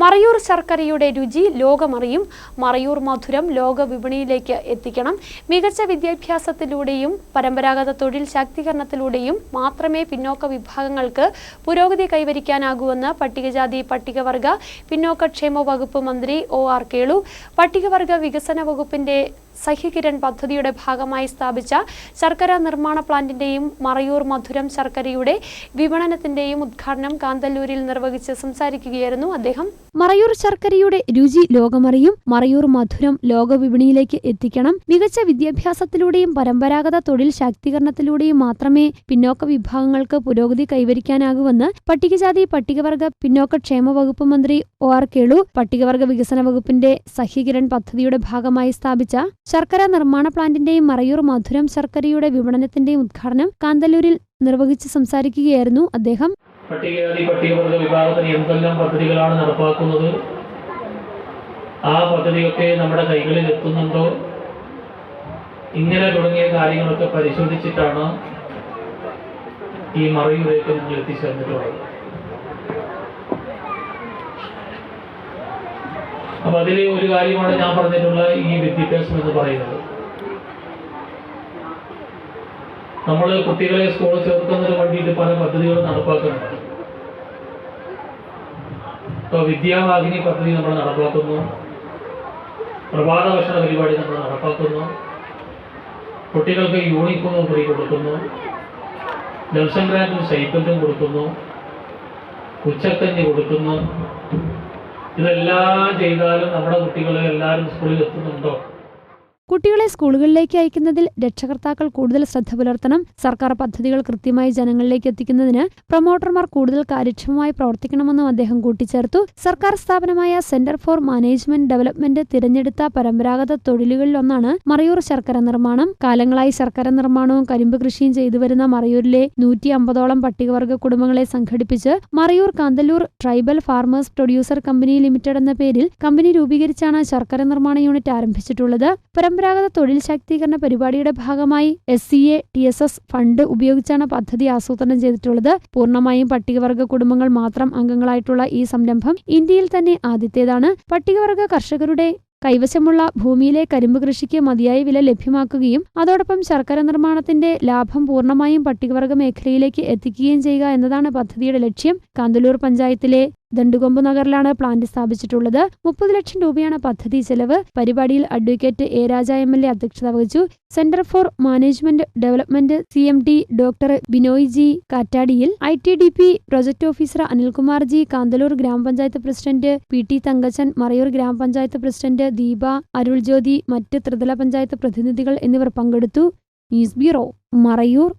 മറയൂർ ശർക്കരയുടെ രുചി ലോകമറിയും. മറയൂർ മധുരം ലോക വിപണിയിലേക്ക് എത്തിക്കണം. മികച്ച വിദ്യാഭ്യാസത്തിലൂടെയും പരമ്പരാഗത തൊഴിൽ ശാക്തീകരണത്തിലൂടെയും മാത്രമേ പിന്നോക്ക വിഭാഗങ്ങൾക്ക് പുരോഗതി കൈവരിക്കാനാകൂവെന്ന് പട്ടികജാതി പട്ടികവർഗ പിന്നോക്കക്ഷേമ വകുപ്പ് മന്ത്രി OR കേളു. പട്ടികവർഗ വികസന വകുപ്പിന്റെ സഹ്യകിരൺ പദ്ധതിയുടെ ഭാഗമായി സ്ഥാപിച്ച ശർക്കര നിർമ്മാണ പ്ലാന്റിന്റെയും മറയൂർ മധുരം ശർക്കരയുടെ വിപണനത്തിന്റെയും ഉദ്ഘാടനം കാന്തല്ലൂരിൽ നിർവഹിച്ച് സംസാരിക്കുകയായിരുന്നു അദ്ദേഹം. മറയൂർ ശർക്കരയുടെ രുചി ലോകമറിയും. മറയൂർ മധുരം ലോക വിപണിയിലേക്ക് എത്തിക്കണം. മികച്ച വിദ്യാഭ്യാസത്തിലൂടെയും പരമ്പരാഗത തൊഴിൽ ശാക്തീകരണത്തിലൂടെയും മാത്രമേ പിന്നോക്ക വിഭാഗങ്ങൾക്ക് പുരോഗതി കൈവരിക്കാനാകൂവെന്ന് പട്ടികജാതി പട്ടികവർഗ പിന്നോക്കക്ഷേമ വകുപ്പ് മന്ത്രി OR കേളു. പട്ടികവർഗ വികസന വകുപ്പിന്റെ സഹ്യകിരൺ പദ്ധതിയുടെ ഭാഗമായി സ്ഥാപിച്ച ശർക്കര നിർമ്മാണ പ്ലാന്റിന്റെയും മറയൂർ മധുരം ശർക്കരയുടെ വിപണനത്തിന്റെയും ഉദ്ഘാടനം കാന്തല്ലൂരിൽ നിർവഹിച്ച് സംസാരിക്കുകയായിരുന്നു അദ്ദേഹം. പട്ടികജാതി പട്ടികവർഗ വിഭാഗത്തിന് എന്തെല്ലാം പദ്ധതികളാണ് നടപ്പാക്കുന്നത്, ആ പദ്ധതിയൊക്കെ നമ്മുടെ കൈകളിൽ എത്തുന്നുണ്ടോ, ഇങ്ങനെ തുടങ്ങിയ കാര്യങ്ങളൊക്കെ പരിശോധിച്ചിട്ടാണ് ഈ മറയൂരേക്ക് നിങ്ങൾ എത്തിച്ചേർന്നിട്ടുള്ളത്. അപ്പൊ അതിൽ ഒരു കാര്യമാണ് ഞാൻ പറഞ്ഞിട്ടുള്ള ഈ വിദ്യാഭ്യാസം എന്ന് പറയുന്നത്. നമ്മൾ കുട്ടികളെ സ്കൂളിൽ ചേർക്കുന്നതിന് വേണ്ടിയിട്ട് പല പദ്ധതികളും നടപ്പാക്കുന്നുണ്ട്. ഇപ്പോൾ വിദ്യാവാഹിനി പദ്ധതി നമ്മൾ നടപ്പാക്കുന്നു, പ്രഭാത ഭക്ഷണ പരിപാടി നമ്മൾ നടപ്പാക്കുന്നു, കുട്ടികൾക്ക് യൂണിഫോം ഫ്രീ കൊടുക്കുന്നു, നെൽസൺ ഗ്രാൻഡും സൈക്കിളും കൊടുക്കുന്നു, ഉച്ചക്കഞ്ഞി കൊടുക്കുന്നു. ഇതെല്ലാം ചെയ്താലും നമ്മുടെ കുട്ടികളെ എല്ലാവരും സ്കൂളിൽ എത്തുന്നുണ്ടോ? കുട്ടികളെ സ്കൂളുകളിലേക്ക് അയക്കുന്നതിൽ രക്ഷകർത്താക്കൾ കൂടുതൽ ശ്രദ്ധ പുലർത്തണം. സർക്കാർ പദ്ധതികൾ കൃത്യമായി ജനങ്ങളിലേക്ക് എത്തിക്കുന്നതിന് പ്രൊമോട്ടർമാർ കൂടുതൽ കാര്യക്ഷമമായി പ്രവർത്തിക്കണമെന്നും അദ്ദേഹം കൂട്ടിച്ചേർത്തു. സർക്കാർ സ്ഥാപനമായ സെന്റർ ഫോർ മാനേജ്മെന്റ് ഡെവലപ്മെന്റ് തിരഞ്ഞെടുത്ത പരമ്പരാഗത തൊഴിലുകളിലൊന്നാണ് മറയൂർ ശർക്കര നിർമ്മാണം. കാലങ്ങളായി ശർക്കര നിർമ്മാണവും കരിമ്പ് കൃഷിയും ചെയ്തുവരുന്ന മറയൂരിലെ 150ഓളം പട്ടികവർഗ കുടുംബങ്ങളെ സംഘടിപ്പിച്ച് Marayur Kanthalloor tribal farmers producer company limited എന്ന പേരിൽ കമ്പനി രൂപീകരിച്ചാണ് ശർക്കര നിർമ്മാണ യൂണിറ്റ് ആരംഭിച്ചിട്ടുള്ളത്. പരമ്പരാഗത തൊഴിൽ ശാക്തീകരണ പരിപാടിയുടെ ഭാഗമായി SCA TSS ഫണ്ട് ഉപയോഗിച്ചാണ് പദ്ധതി ആസൂത്രണം ചെയ്തിട്ടുള്ളത്. പൂർണ്ണമായും പട്ടികവർഗ കുടുംബങ്ങൾ മാത്രം അംഗങ്ങളായിട്ടുള്ള ഈ സംരംഭം ഇന്ത്യയിൽ തന്നെ ആദ്യത്തേതാണ്. പട്ടികവർഗ കർഷകരുടെ കൈവശമുള്ള ഭൂമിയിലെ കരിമ്പ് കൃഷിക്ക് മതിയായ വില ലഭ്യമാക്കുകയും അതോടൊപ്പം ശർക്കര നിർമ്മാണത്തിന്റെ ലാഭം പൂർണ്ണമായും പട്ടികവർഗ മേഖലയിലേക്ക് എത്തിക്കുകയും ചെയ്യുക എന്നതാണ് പദ്ധതിയുടെ ലക്ഷ്യം. കാന്തല്ലൂർ പഞ്ചായത്തിലെ ദണ്ടുകൊമ്പ് നഗറിലാണ് പ്ലാന്റ് സ്ഥാപിച്ചിട്ടുള്ളത്. 30 ലക്ഷം രൂപയാണ് പദ്ധതി ചെലവ്. പരിപാടിയിൽ അഡ്വക്കേറ്റ് A. രാജ MLA അധ്യക്ഷത വഹിച്ചു. Centre for management development CMD doctor Binoy G. കാറ്റാടിയിൽ, ITDP project officer Anilkumar G. Kanthalloor ഗ്രാമപഞ്ചായത്ത് പ്രസിഡന്റ് PT തങ്കച്ചൻ, മറയൂർ ഗ്രാമപഞ്ചായത്ത് പ്രസിഡന്റ് ദീപ, അരുൾ ജ്യോതി, മറ്റ് ത്രിതല പഞ്ചായത്ത് പ്രതിനിധികൾ എന്നിവർ പങ്കെടുത്തു. News bureau, Marayur.